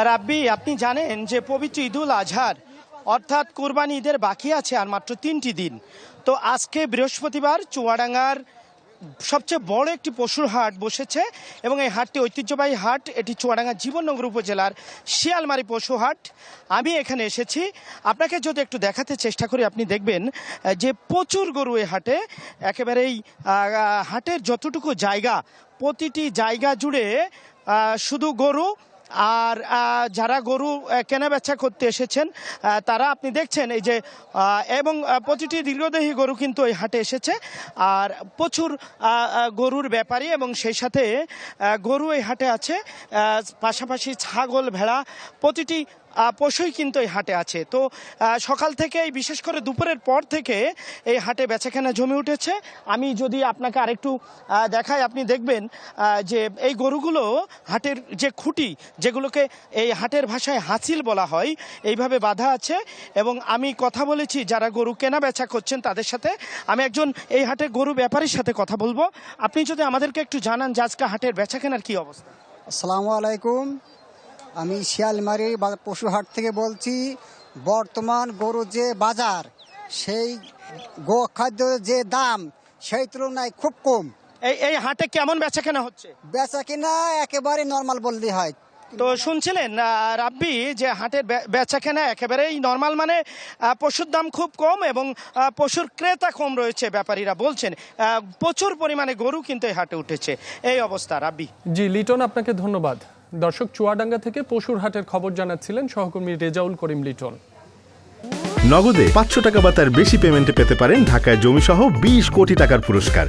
রাব্বি, আপনি জানেন যে পবিত্র ঈদুল আজহার অর্থাৎ কোরবানি ঈদের বাকি আছে আর মাত্র 3টি দিন। তো আজকে বৃহস্পতিবার চুয়াডাঙ্গার সবচেয়ে বড় একটি পশুর হাট বসেছে এবং এই হাটটি ঐতিহ্যবাহী হাট। এটি চুয়াডাঙ্গা জীবননগর উপজেলার শিয়ালমারি পশু হাট। আমি এখানে এসেছি, আপনাকে যদি একটু দেখাতে চেষ্টা করি আপনি দেখবেন যে প্রচুর গরু এই হাটে। একেবারেই হাটের যতটুকু জায়গা, প্রতিটি জায়গা জুড়ে শুধু গরু। আর যারা গরু কেনা বেচা করতে এসেছেন তারা আপনি দেখছেন এই যে এবং প্রতিটি দীর্ঘদেহী গরু কিন্তু এই হাটে এসেছে। আর প্রচুর গরুর ব্যাপারী এবং সেই সাথে গরু এই হাটে আছে, পাশাপাশি ছাগল, ভেড়া, প্রতিটি পশুই কিন্তু এই হাটে আছে। তো সকাল থেকে বিশেষ করে দুপুরের পর থেকে এই হাটে বেচাকেনা জমে উঠেছে। আমি যদি আপনাকে আরেকটু দেখাই, আপনি দেখবেন যে এই গরুগুলো হাটের যে খুঁটি, যেগুলোকে এই হাটের ভাষায় হাঁচিল বলা হয়, এইভাবে বাঁধা আছে। এবং আমি কথা বলেছি যারা গরু কেনা বেচা করছেন তাদের সাথে। আমি একজন এই হাটের গরু ব্যাপারীর সাথে কথা বলবো। আপনি যদি আমাদেরকে একটু জানান যে আজকে হাটের বেচাকেনার কি অবস্থা। আসসালামু আলাইকুম, আমি শিয়ালমারি পশু হাট থেকে বলছি। বর্তমান গরু যে বাজার, সেই গো খাদ্যের যে দাম, সেই তুলনায় খুব কম। এই হাটে কেমন বেচাকেনা হচ্ছে? বেচা কিনা একেবারে নর্মাল বললেই হয়। তো শুনছিলেন রাব্বি যে হাটের বেচাকেনা একেবারেই নর্মাল, মানে পশুর দাম খুব কম এবং পশুর ক্রেতা কম রয়েছে। ব্যাপারীরা বলছেন প্রচুর পরিমাণে গরু কিন্তু এই হাটে উঠেছে। এই অবস্থা রাব্বি। জি লিটন, আপনাকে ধন্যবাদ। দর্শক, চুয়াডাঙ্গা থেকে পশুর হাটের খবর জানাচ্ছিলেন সহকর্মী রেজাউল করিম লিটন। নগদে 500 টাকা বা তার বেশি পেমেন্টে পেতে পারেন ঢাকায় জমিসহ 20 কোটি টাকার পুরস্কার।